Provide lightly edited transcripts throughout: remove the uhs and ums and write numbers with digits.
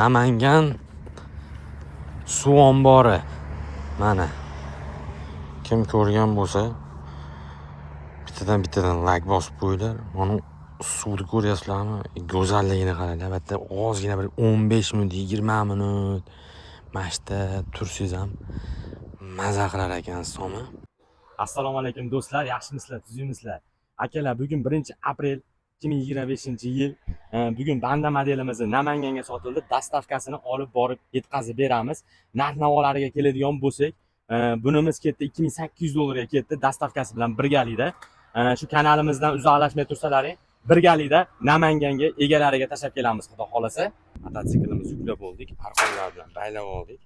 Namangan suv ombori. Mana. Kim ko'rgan bo'lsa, bittadan like bosib qo'yinglar. Mana suvni ko'ryapsizlarmi? Go'zalligini qaranglar. Albatta ozgina bir 15 minut, 20 minut mashta tursiz ham maza qilar ekansiz-mi? Assalomu alaykum do'stlar, yaxshimisizlar, tuzingmisizlar? Akalar, bugun 1-aprel 2025-yil. Bugun banda modelimizni Namanganga sotildi. Dastavkasini olib borib yetkazib beramiz. Narx-navolariga keladigan bo'lsak, bunimiz ketdi $2800 ketdi dastavkasi bilan birgalikda. Shu kanalimizdan uzoqlashmay tursalaring, birgalikda Namanganga egalariga tashlab kelamiz, xudo xolasa. Mototsiklimizni yuklab oldik, arqonlar bilan baylab oldik.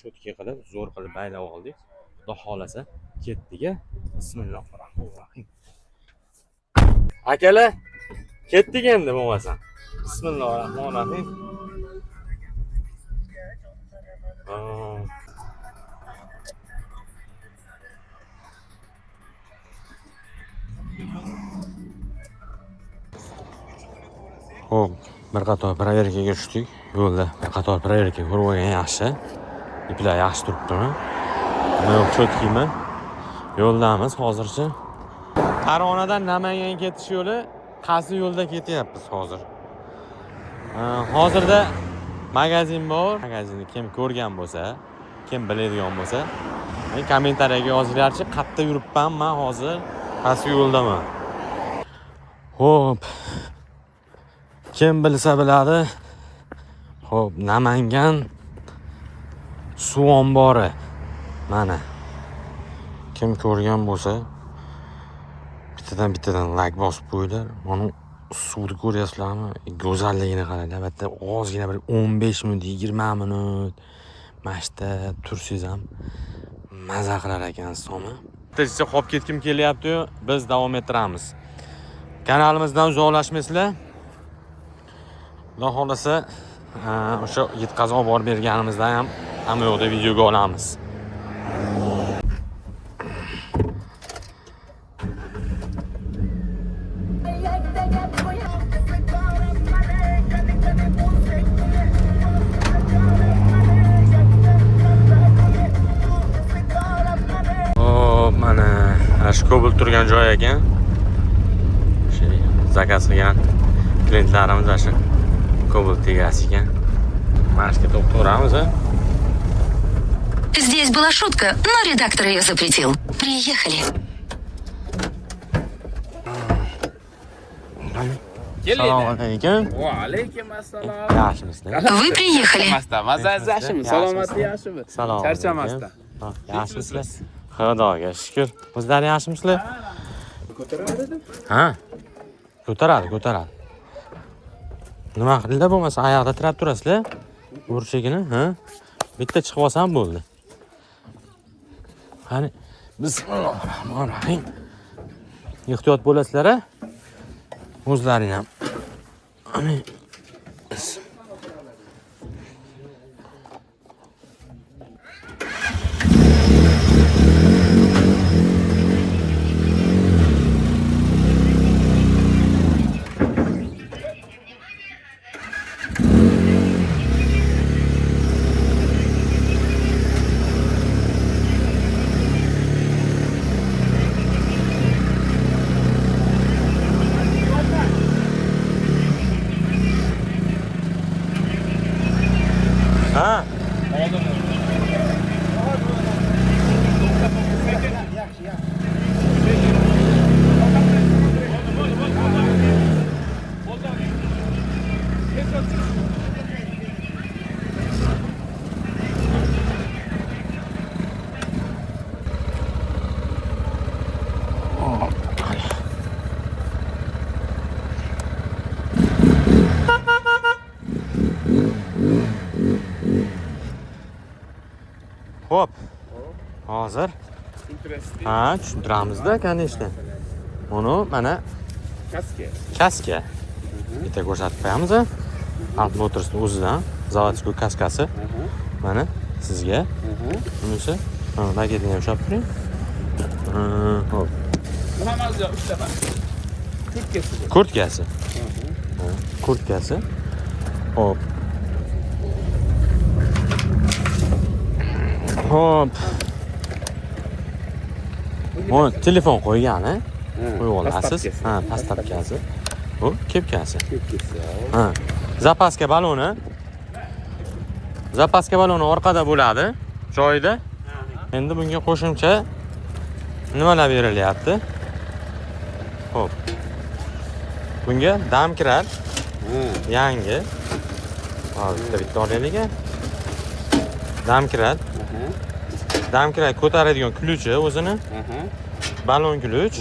Cho'tki qilib, zo'r qilib baylab oldik. Xudo xolasa ketdik. Bismillahirrohmanirrohim. Akalar, ketdik endi bo'lmasam. Bismillahirrohmanirrohim. Xo'p, bir qator proverkaga tushdik. Yo'lda bir qator proverka ko'rib olgan yaxshi. Iplar yaxshi turibdimi? Nima yo'q, cho'tkimi? Yo'ldamiz hozircha. Farg'onadan Namanganga ketish yo'li qaysi yo'lda ketyapmiz hozir? Hozirda magazin bor. Magazinni kim ko'rgan bo'lsa, kim biladigan bo'lsa, kommentariyaga yozinglarchi, qayerda yuribman men hozir, qaysi yo'ldaman. Xo'p. Kim bilsa biladi. Xo'p, Namangan suv ombori. Mana. Kim ko'rgan bo'lsa, bittadan like bosib qo'yinglar. Mana suvni ko'ryapsizlarmi? Go'zalligini qaranglar. Albatta ozgina bir 15 minut, 20 minut mashta tursiz ham maza qilar ekansiz-mi? Bitta qolib ketkim kelyapti-yu, biz davom ettiramiz. Kanalimizdan uzoqlashmaysizlar. Xudo xolasa, o'sha yetkazib olib berganimizda ham hamma yoqda videoga olamiz. Mana shu Cobalt turgan joy ekan. O'sha zakaz qilgan klientlarimiz shu Cobalt egasi ekan. Mana shu to'xtaymiz. Здесь была шутка, но редактор ее запретил. Приехали. Assalomu alaykum. Va alaykum assalom. Yaxshimisizlar? Вы приехали. Mazasi salomatlik yaxshimi? Salom. Charchamasdan. Yaxshimisizlar? Xudoga shukr. O'zlari yaxshimisizlar? Ko'taraverdim. Ha? Ko'taradi. Nima qilinglar bo'lmasa oyoqda tirab turasizlar? Urishigini, ha? Bitta chiqib olsam bo'ldi. Qani, bismillahirrohmanirrohim. Ehtiyot bo'lasizlar-a? O'zlaring ham. Ani ha? Xo'p. Hozir ha, tushuntiramizda, конечно. Uni mana kaska. Bitta ko'rsatib qo'yamiz. Alt motorsning o'zidan zavodskiy kaskasi. Mana sizga. Bunisi, mana paketini ham ushlab turing. Xo'p. Muhammadjon ushlab. Kurtkasi. Kurtkasi. Xo'p. Hop. Bu telefon qo'ygani. Qo'yib olasiz. Ha, pastapkasi. Bu kepkasi. Ha. Zapaska baloni. Zapaska baloni orqada bo'ladi, joyida. Endi bunga qo'shimcha nimalar berilyapti? Xo'p. Bunga damkirar. Yangi. Hozir bitta olaylik. Damkirar. Damkirar ko'taradigan ключi o'zini. Balon ключ.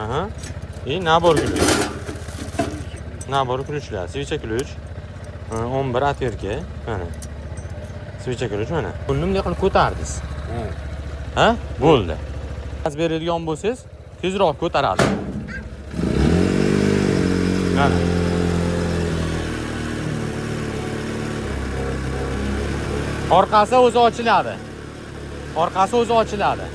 Aha. И nabor ключ. Nabor ключlar, свеча ключ. 11 atverka. Mana. Свеча ключ mana. Bunday qilib ko'tardingiz. Ha? Bo'ldi. Gaz beradigan bo'lsangiz, tezroq ko'taradi. Mana. Orqasi o'zi ochiladi. Orqasi o'zi ochiladi.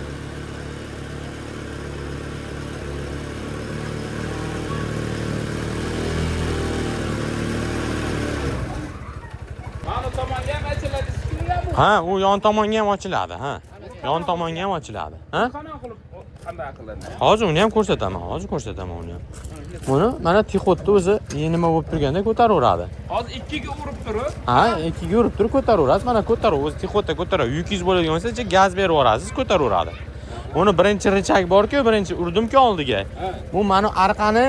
Mana tomonga ham ochiladi, shundaymi? Ha, u yon tomonga ham ochiladi, ha. Yon tomonga ham ochiladi, ha? Qanaqa qilib qanday qilindi? Hozir uni ham ko'rsataman, uni ham. Buni mana tixotni o'zi nima bo'lib turganda ko'taraveradi. Hozir ikkiga urib turib, Ha, ikkiga urib turib ko'taraverasiz. Mana ko'tarib, o'zi tixotda ko'taradi. Yukingiz bo'ladigan bo'lsa, gaz berib yuborasiz, ko'taraveradi. Uni birinchi richak bor-ku, birinchi urdimku oldiga. Bu mani arqani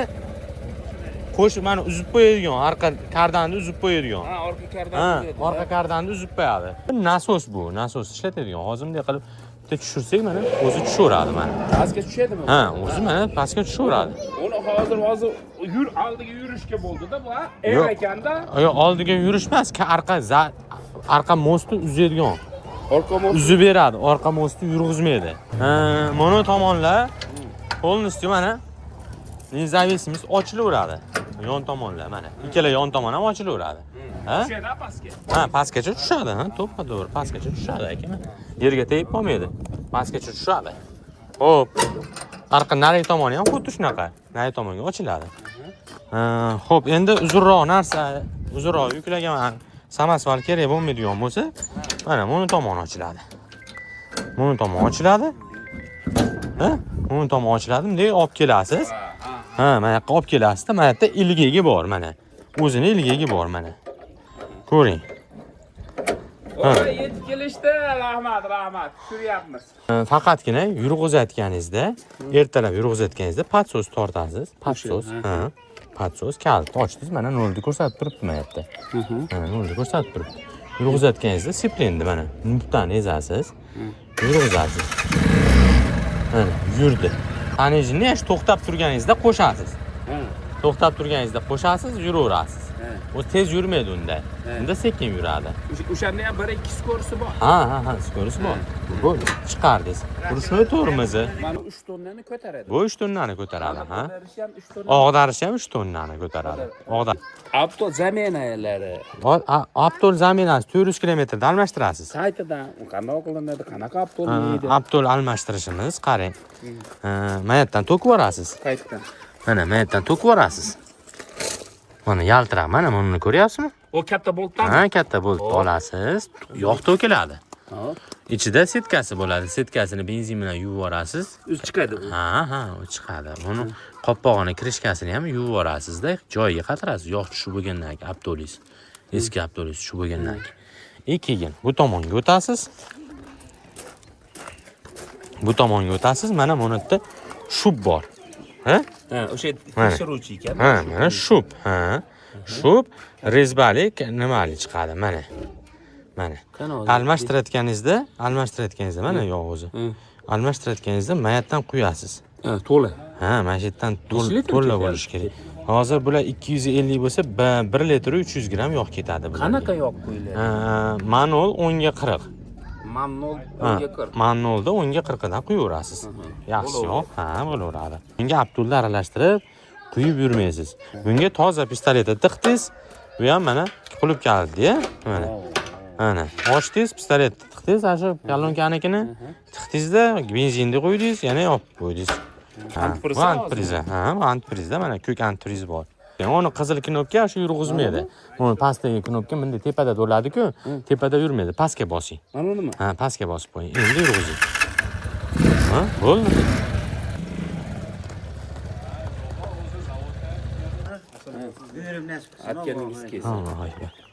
mana uzib qo'yadigan, arqa kardanni uzib qo'yadigan. ha, orqa kardan. Ha, orqa kardanni uzib qo'yadi. Nasos bu, nasos ishlatadigan. Hozir bunday qilib bitta tushirsak mana o'zi tushaveradi mana. Pastga tushadimi? Ha, o'zi mana pastga tushaveradi. Uni hozir oldiga yurishga bo'ldi-da bu, Yo'q. ekanda. Yo'q, oldiga yurish emas, arqa mostni uzadigan. Orqa motor. Uzib beradi, orqa mostni yurg'izmaydi. Ha, mana tomonlar polностью mana nezavesimiz ochilaveradi. Yon tomonlar mana. Ikkala yon tomon ham ochilaveradi. Ha? Tushadi pastga. Ha, pastgacha tushadi, ha, to'g'ri, pastgacha tushadi aka. Yerga tegib qolmaydi. Pastgacha tushadi. Xo'p. Arqa nari tomoni ham xuddi shunaqa. Nari tomonga ochiladi. Xo'p, endi uzunroq yuklagan samasval kerak bo'lmaydigan bo'lsa, mana buni tomoni ochiladi. Buni tomoni ochiladi. Ha? Buni tomoni ochiladi, bunday olib kelasiz. Ha, mana yoqqa olib kelasiz-da, mana yerda ilgagi bor mana. O'zini ilgagi bor mana. Ko'ring. O'sha yetib kelishdi, rahmat, tushiryapmiz. Faqatgina yurg'izayotganingizda, ertalab yurg'izayotganingizda patsos tortasiz. Patsos, ha. Patsos kalit ochdingiz, mana 0 da ko'rsatib turibdi mana yerda. Mana 0 da ko'rsatib turibdi. Yurg'izayotganingizda seplendi mana. Nuqtani ezasiz. Yurg'izasiz. Mana yurdi. Anejini to'xtab turganingizda qo'shasiz. To'xtab turganingizda qo'shasiz, yuraverasiz. O tez yurmaydi unda. Unda sekin yuradi. O'shanda ham 1-2 skorisi bor. Ha, skorisi bor. Bu chiqardingiz. Ruchnoy tormozi. Mana 3 tonnani ko'taradi. Bu 3 tonnani ko'taradi, ha. Ag'darishi ham 3 tonna. Ag'darishi ham 3 tonnani ko'taradi. Avto zaminalari. Aptol zaminasi 400 kilometrda almashtirasiz. Saytidan qanday qilinadi, qanaqa avtol deydi. Aptol almashtirishimiz, qarang. Mana yerdan to'kib yuborasiz. Qaytdan. Mana yerdan to'kib yuborasiz. Mana yaltiraq, mana buni ko'ryapsizmi? O katta boltdan. Ha, katta bolt olasiz. Yog' to'kiladi. Ichida setkasi bo'ladi. Setkasini benzin bilan yuvib yuborasiz. O'zi chiqadi u. Ha, u chiqadi. Buni qoppog'ini, krishkasini ham yuvib yuborasiz-da, joyiga qatirasiz. Yog' tushib bo'lgandan keyin avtolis, eski avtolis tushib bo'lgandan keyin. Keyin bu tomonga o'tasiz. Bu tomonga o'tasiz. Mana bu yerda shub bor. Ha? O'sha tekshiruvchi ekan. Ha, mana shub, ha. Shub rezbalik nimali chiqadi mana. Mana. Almashtirayotganingizda mana yog' o'zi. Almashtirayotganingizda mayatdan quyasiz. Ha, to'la. Ha, mana shu yerdan to'la bo'lish kerak. Hozir bular 250 bo'lsa 1 litr 300 gram yog' ketadi bular. Qanaqa yog' qo'yiladi? Manual 10 ga 40. Manual 10 ga 40. Manualda 10 ga 40 dan quyaverasiz. Yaxshi yog', ha, bo'laveradi. Bunga aptulni aralashtirib quyib yurmaysiz. Bunga toza pistoletda tiqdingiz, bu ham mana qulib kaldi-ya, mana. Mana, ochdingiz, pistoletni tiqdingiz, shu galonkanikini tiqdingizda, benzinni qo'ydingiz, yana yopib qo'ydingiz. Antpriz. Ha, antprizda mana ko'k antpriz bor. Onu qizil knopka shu yurg'izmaydi. Uni pastdagi knopka bunday tepada bo'ladi-ku, tepada yurmaydi. Pastga bosing. Mana nima? Ha, pastga bosib qo'ying. Endi yurg'izing. Ha, bo'ldi. Buyurib nasib qilsin. Atganingiz kelsin. Allohu akbar.